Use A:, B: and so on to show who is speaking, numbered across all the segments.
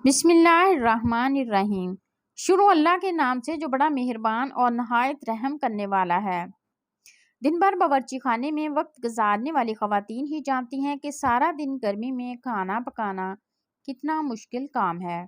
A: बिस्मिल्लाहिर्रहमानिर्रहीम। शुरू अल्लाह के नाम से जो बड़ा मेहरबान और नहायत रहम करने वाला है। दिन भर बावर्ची खाने में वक्त गुजारने वाली खवातीन ही जानती हैं कि सारा दिन गर्मी में खाना पकाना कितना मुश्किल काम है।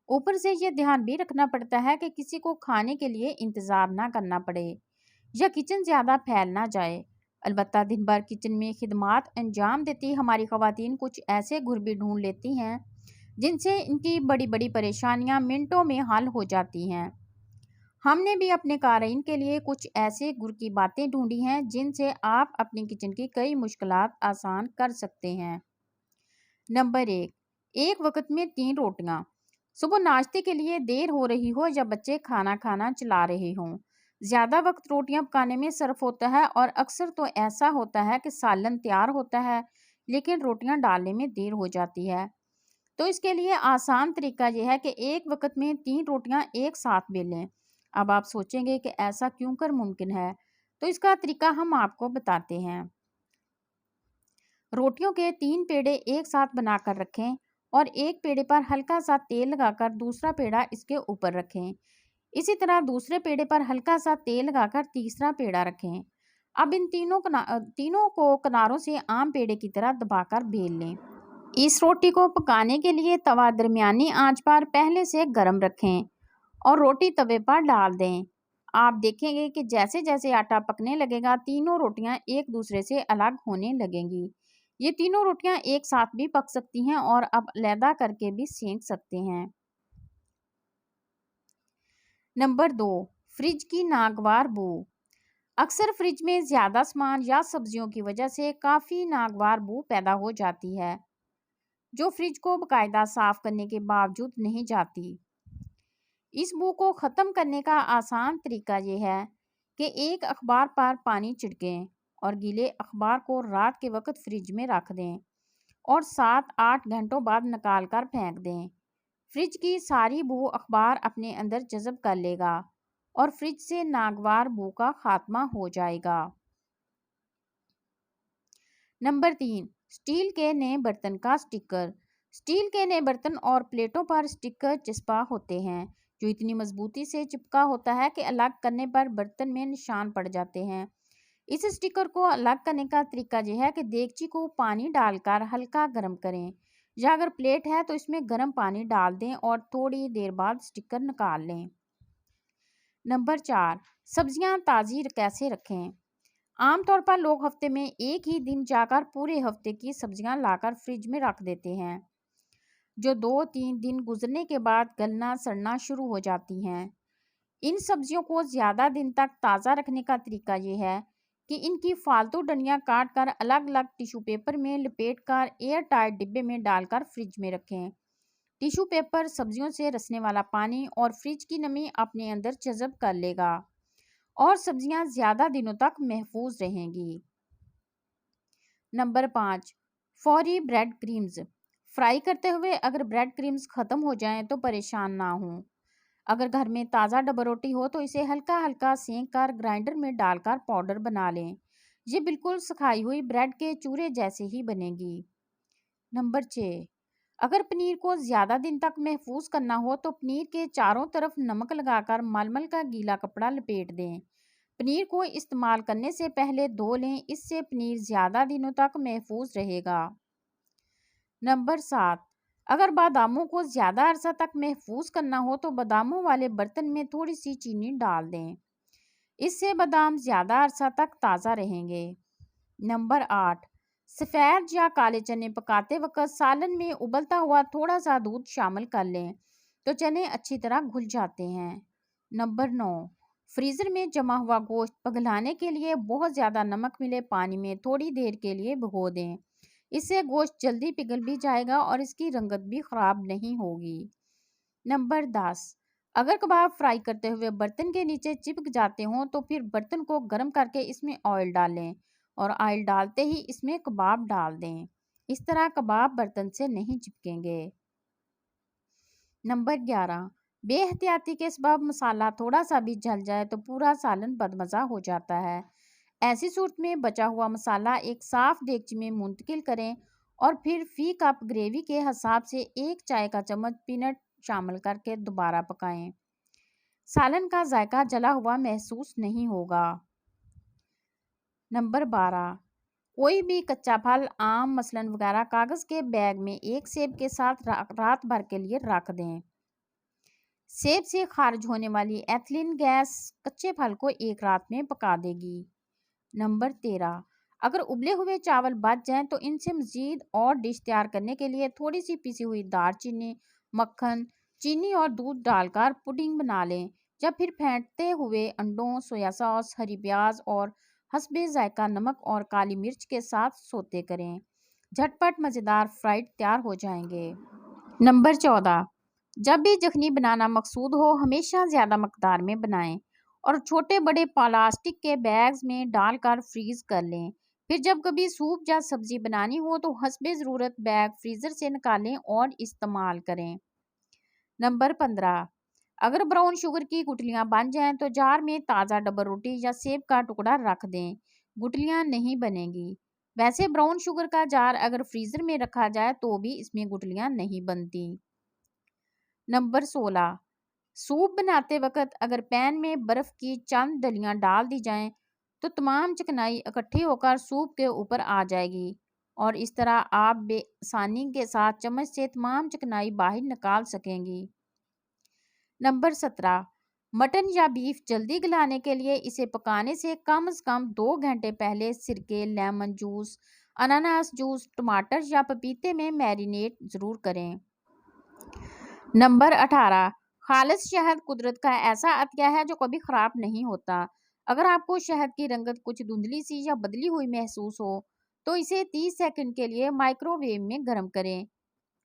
A: ऊपर से ये ध्यान भी रखना पड़ता है कि किसी को खाने के लिए इंतज़ार ना करना पड़े या किचन ज़्यादा फैल ना जाए। अलबत्ता दिन भर किचन में खिदमात अंजाम देती हमारी खवातीन कुछ ऐसे गुर भी ढूंढ लेती हैं जिनसे इनकी बड़ी बड़ी परेशानियां मिनटों में हल हो जाती हैं। हमने भी अपने क़ारीन के लिए कुछ ऐसे गुर की बातें ढूंढी हैं जिनसे आप अपनी किचन की कई मुश्किलात आसान कर सकते हैं। नंबर 1, एक वक्त में 3 रोटियां। सुबह नाश्ते के लिए देर हो रही हो या बच्चे खाना खाना चला रहे हों, ज़्यादा वक्त रोटियां पकाने में सर्फ होता है और अक्सर तो ऐसा होता है कि सालन तैयार होता है लेकिन रोटियां डालने में देर हो जाती है। तो इसके लिए आसान तरीका यह है कि एक वक्त में 3 रोटियां एक साथ बेलें। अब आप सोचेंगे कि ऐसा क्यों कर मुमकिन है, तो इसका तरीका हम आपको बताते हैं। रोटियों के 3 पेड़े एक साथ बनाकर रखें और एक पेड़े पर हल्का सा तेल लगाकर दूसरा पेड़ा इसके ऊपर रखें। इसी तरह दूसरे पेड़े पर हल्का सा तेल लगाकर तीसरा पेड़ा रखें। अब इन तीनों को किनारों से आम पेड़े की तरह दबाकर बेल लें। इस रोटी को पकाने के लिए तवा दरमियानी आंच पर पहले से गर्म रखें और रोटी तवे पर डाल दें। आप देखेंगे कि जैसे जैसे आटा पकने लगेगा तीनों रोटियां एक दूसरे से अलग होने लगेंगी। ये तीनों रोटियां एक साथ भी पक सकती हैं और अब अलहदा करके भी सेंक सकते हैं। नंबर 2, फ्रिज की नागवार बू। अक्सर फ्रिज में ज़्यादा सामान या सब्जियों की वजह से काफ़ी नागवार बू पैदा हो जाती है जो फ्रिज को बाकायदा साफ करने के बावजूद नहीं जाती। इस बू को ख़त्म करने का आसान तरीका यह है कि एक अखबार पर पानी छिड़कें और गीले अखबार को रात के वक्त फ्रिज में रख दें और 7-8 घंटों बाद निकाल कर फेंक दें। फ्रिज की सारी बू अखबार अपने अंदर जज़ब कर लेगा और फ्रिज से नागवार बू का खात्मा हो जाएगा। नंबर 3, स्टील के नए बर्तन का स्टिकर। स्टील के नए बर्तन और प्लेटों पर स्टिकर चिपका होते हैं जो इतनी मजबूती से चिपका होता है कि अलग करने पर बर्तन में निशान पड़ जाते हैं। इस स्टिकर को अलग करने का तरीका यह है कि देगची को पानी डालकर हल्का गर्म करें या अगर प्लेट है तो इसमें गर्म पानी डाल दें और थोड़ी देर बाद स्टिकर निकाल लें। नंबर 4, सब्जियां ताज़ी कैसे रखें। आमतौर पर लोग हफ्ते में एक ही दिन जाकर पूरे हफ्ते की सब्जियां लाकर फ्रिज में रख देते हैं जो 2-3 दिन गुजरने के बाद गलना सड़ना शुरू हो जाती हैं। इन सब्जियों को ज़्यादा दिन तक ताज़ा रखने का तरीका ये है कि इनकी फालतू डंडियां काट कर अलग अलग टिश्यू पेपर में लपेट कर एयर टाइट डिब्बे में डालकर फ्रिज में रखें। टिश्यू पेपर सब्जियों से रसने वाला पानी और फ्रिज की नमी अपने अंदर जज़ब कर लेगा और सब्जियां ज़्यादा दिनों तक महफूज रहेंगी। नंबर 5, फौरी ब्रेड क्रीम्स। फ्राई करते हुए अगर ब्रेड क्रीम्स ख़त्म हो जाएं तो परेशान ना हों। अगर घर में ताज़ा डबल रोटी हो तो इसे हल्का हल्का सेंक कर ग्राइंडर में डालकर पाउडर बना लें। ये बिल्कुल सुखाई हुई ब्रेड के चूरे जैसे ही बनेगी। नंबर 6, अगर पनीर को ज़्यादा दिन तक महफूज करना हो तो पनीर के चारों तरफ नमक लगाकर मलमल का गीला कपड़ा लपेट दें। पनीर को इस्तेमाल करने से पहले धो लें, इससे पनीर ज़्यादा दिनों तक महफूज रहेगा। नंबर 7, अगर बादामों को ज़्यादा अरसा तक महफूज करना हो तो बादामों वाले बर्तन में थोड़ी सी चीनी डाल दें, इससे बादाम ज़्यादा अरसा तक ताज़ा रहेंगे। नंबर 8, सफ़ेद या काले चने पकाते वक्त सालन में उबलता हुआ थोड़ा सा दूध शामिल कर लें तो चने अच्छी तरह घुल जाते हैं। नंबर 9, फ्रीज़र में जमा हुआ गोश्त पिघलाने के लिए बहुत ज़्यादा नमक मिले पानी में थोड़ी देर के लिए भिगो दें, इससे गोश्त जल्दी पिघल भी जाएगा और इसकी रंगत भी ख़राब नहीं होगी। नंबर 10, अगर कबाब फ्राई करते हुए बर्तन के नीचे चिपक जाते हों तो फिर बर्तन को गर्म करके इसमें ऑयल डालें और ऑयल डालते ही इसमें कबाब डाल दें। इस तरह कबाब बर्तन से नहीं चिपकेंगे। नंबर 11, बेहतियाती के सबब मसाला थोड़ा सा भी जल जाए तो पूरा सालन बदमज़ा हो जाता है। ऐसी सूरत में बचा हुआ मसाला एक साफ़ देगची में मुंतकिल करें और फिर फी कप ग्रेवी के हिसाब से 1 चाय का चम्मच पीनट शामिल करके दोबारा पकाएं। सालन का जायका जला हुआ महसूस नहीं होगा। नंबर 12, कोई भी कच्चा फल, आम मसलन वगैरह कागज़ के बैग में एक सेब के साथ रात भर के लिए रख दें। सेब से खारिज होने वाली एथिलीन गैस कच्चे फल को एक रात में पका देगी। नंबर 13, अगर उबले हुए चावल बच जाएं तो इनसे मज़ीद और डिश तैयार करने के लिए थोड़ी सी पिसी हुई दालचीनी, मक्खन, चीनी और दूध डालकर पुडिंग बना लें। जब फिर फेंटते हुए अंडों, सोया सॉस, हरी प्याज और हस्बे जायका नमक और काली मिर्च के साथ सोते करें। झटपट मज़ेदार फ्राइड तैयार हो जाएंगे। नंबर 14, जब भी यखनी बनाना मकसूद हो हमेशा ज़्यादा मकदार में बनाएं और छोटे बड़े प्लास्टिक के बैग्स में डालकर फ्रीज कर लें। फिर जब कभी सूप या सब्जी बनानी हो तो हस्बे ज़रूरत बैग फ्रीज़र से निकालें और इस्तेमाल करें। नंबर 15, अगर ब्राउन शुगर की गुठलियाँ बन जाएं तो जार में ताज़ा डबर रोटी या सेब का टुकड़ा रख दें, गुठलियाँ नहीं बनेगी। वैसे ब्राउन शुगर का जार अगर फ्रीज़र में रखा जाए तो भी इसमें गुठलियाँ नहीं बनती। नंबर 16, सूप बनाते वक्त अगर पैन में बर्फ़ की चंद डलियाँ डाल दी जाएं तो तमाम चिकनाई इकट्ठी होकर सूप के ऊपर आ जाएगी और इस तरह आप बेआसानी के साथ चम्मच से तमाम चिकनाई बाहर निकाल सकेंगी। नंबर 17, मटन या बीफ जल्दी गलाने के लिए इसे पकाने से कम 2 घंटे पहले सिरके, लेमन जूस, अनानास जूस, टमाटर या पपीते में मैरिनेट ज़रूर करें। नंबर 18, खालिस शहद कुदरत का ऐसा अतिया है जो कभी ख़राब नहीं होता। अगर आपको शहद की रंगत कुछ धुंधली सी या बदली हुई महसूस हो तो इसे 30 सेकंड के लिए माइक्रोवेव में गर्म करें,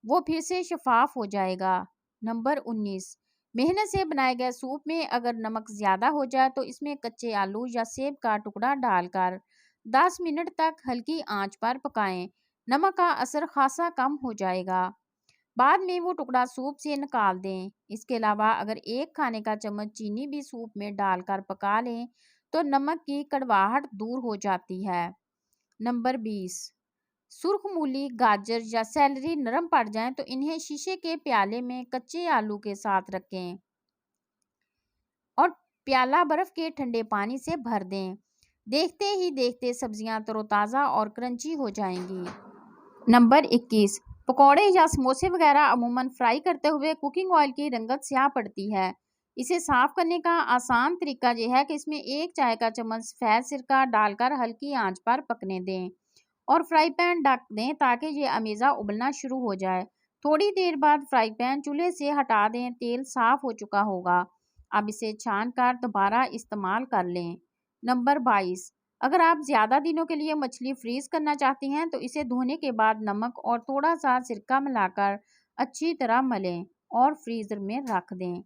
A: वो फिर से शफाफ हो जाएगा। नंबर 19, मेहनत से बनाए गए सूप में अगर नमक ज़्यादा हो जाए तो इसमें कच्चे आलू या सेब का टुकड़ा डालकर 10 मिनट तक हल्की आंच पर पकाएं। नमक का असर खासा कम हो जाएगा। बाद में वो टुकड़ा सूप से निकाल दें। इसके अलावा अगर 1 खाने का चम्मच चीनी भी सूप में डालकर पका लें तो नमक की कड़वाहट दूर हो जाती है। नंबर 20, सुर्ख मूली, गाजर या सेलरी नरम पड़ जाएं तो इन्हें शीशे के प्याले में कच्चे आलू के साथ रखें और प्याला बर्फ के ठंडे पानी से भर दें। देखते ही देखते सब्जियां तरोताज़ा और क्रंची हो जाएंगी। नंबर 21, पकौड़े या समोसे वगैरह अमूमन फ्राई करते हुए कुकिंग ऑयल की रंगत स्याह पड़ती है। इसे साफ करने का आसान तरीका यह है कि इसमें 1 चाय का चम्मच सफ़ेद सिरका डालकर हल्की आंच पर पकने दें और फ्राई पैन ढक दें ताकि ये अमेज़ा उबलना शुरू हो जाए। थोड़ी देर बाद फ्राई पैन चूल्हे से हटा दें, तेल साफ हो चुका होगा। अब इसे छान कर दोबारा इस्तेमाल कर लें। नंबर 22, अगर आप ज़्यादा दिनों के लिए मछली फ्रीज़ करना चाहती हैं तो इसे धोने के बाद नमक और थोड़ा सा सिरका मिलाकर अच्छी तरह मलें और फ्रीज़र में रख दें।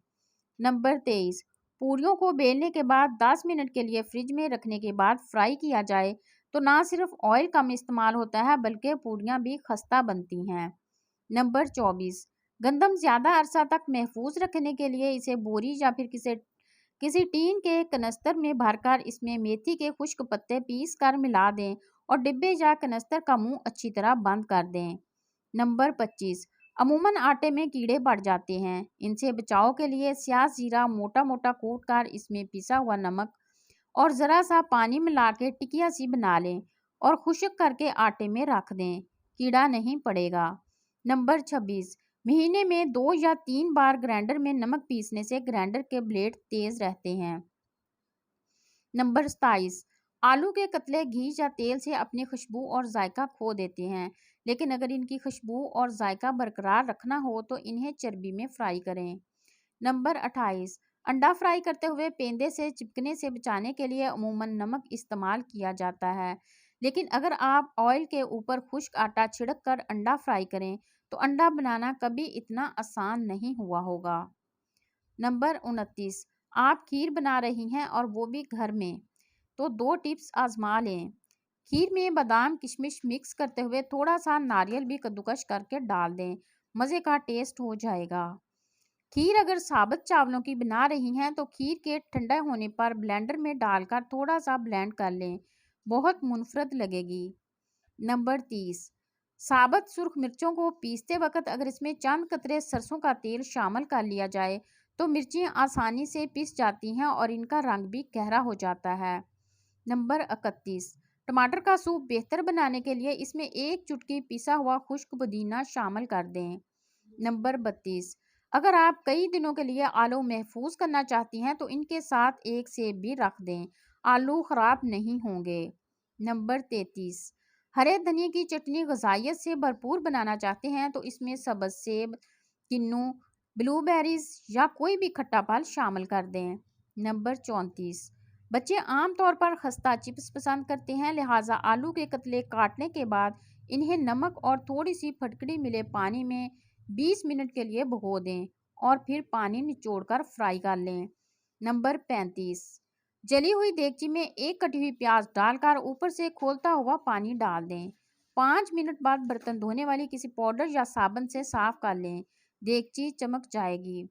A: नंबर 23, पूरियों को बेलने के बाद 10 मिनट के लिए फ्रिज में रखने के बाद फ्राई किया जाए तो ना सिर्फ ऑयल कम इस्तेमाल होता है बल्कि पूरियां भी खस्ता बनती हैं। नंबर 24, गंदम ज़्यादा अरसा तक महफूज रखने के लिए इसे बोरी या फिर किसी टीन के कनस्तर में भरकर इसमें मेथी के खुश्क पत्ते पीस कर मिला दें और डिब्बे या कनस्तर का मुंह अच्छी तरह बंद कर दें। नंबर 25, अमूमन आटे में कीड़े बढ़ जाते हैं। इनसे बचाव के लिए स्याह जीरा मोटा मोटा कूट कर इसमें पिसा हुआ नमक और ज़रा सा पानी मिला के टिकिया सी बना लें और खुश्क करके आटे में रख दें, कीड़ा नहीं पड़ेगा। नंबर 26, महीने में 2 या 3 बार ग्राइंडर में नमक पीसने से ग्राइंडर के ब्लेड तेज़ रहते हैं। नंबर 27, आलू के कतले घी या तेल से अपनी खुशबू और जायका खो देते हैं, लेकिन अगर इनकी खुशबू और जायका बरकरार रखना हो तो इन्हें चर्बी में फ्राई करें। नंबर 28, अंडा फ्राई करते हुए पेंदे से चिपकने से बचाने के लिए अमूमन नमक इस्तेमाल किया जाता है, लेकिन अगर आप ऑयल के ऊपर खुश्क आटा छिड़क कर अंडा फ्राई करें तो अंडा बनाना कभी इतना आसान नहीं हुआ होगा। नंबर 29, आप खीर बना रही हैं और वो भी घर में, तो 2 टिप्स आजमा लें। खीर में बादाम किशमिश मिक्स करते हुए थोड़ा सा नारियल भी कद्दूकस करके डाल दें, मज़े का टेस्ट हो जाएगा। खीर अगर साबुत चावलों की बना रही हैं तो खीर के ठंडा होने पर ब्लेंडर में डालकर थोड़ा सा ब्लेंड कर लें, बहुत मुनफरद लगेगी। नंबर 30, साबुत सुर्ख मिर्चों को पीसते वक्त अगर इसमें चंद कतरे सरसों का तेल शामिल कर लिया जाए तो मिर्चियाँ आसानी से पिस जाती हैं और इनका रंग भी गहरा हो जाता है। नंबर 31, टमाटर का सूप बेहतर बनाने के लिए इसमें एक चुटकी पिसा हुआ खुश्क पुदीना शामिल कर दें। नंबर 32, अगर आप कई दिनों के लिए आलू महफूज करना चाहती हैं तो इनके साथ एक सेब भी रख दें, आलू खराब नहीं होंगे। नंबर 33, हरे धनिए की चटनी ग़िज़ाइयत से भरपूर बनाना चाहते हैं तो इसमें सब्ज़ सेब, किन्नू, ब्लूबेरीज या कोई भी खट्टा फल शामिल कर दें। नंबर 34, बच्चे आमतौर पर खस्ता चिप्स पसंद करते हैं, लिहाजा आलू के कतले काटने के बाद इन्हें नमक और थोड़ी सी फटकड़ी मिले पानी में 20 मिनट के लिए भिगो दें और फिर पानी निचोड़कर फ्राई कर लें। नंबर 35, जली हुई देगची में एक कटी हुई प्याज डालकर ऊपर से खोलता हुआ पानी डाल दें। 5 मिनट बाद बर्तन धोने वाली किसी पाउडर या साबुन से साफ कर लें, देगची चमक जाएगी।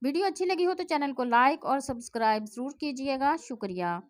A: वीडियो अच्छी लगी हो तो चैनल को लाइक और सब्सक्राइब ज़रूर कीजिएगा। शुक्रिया।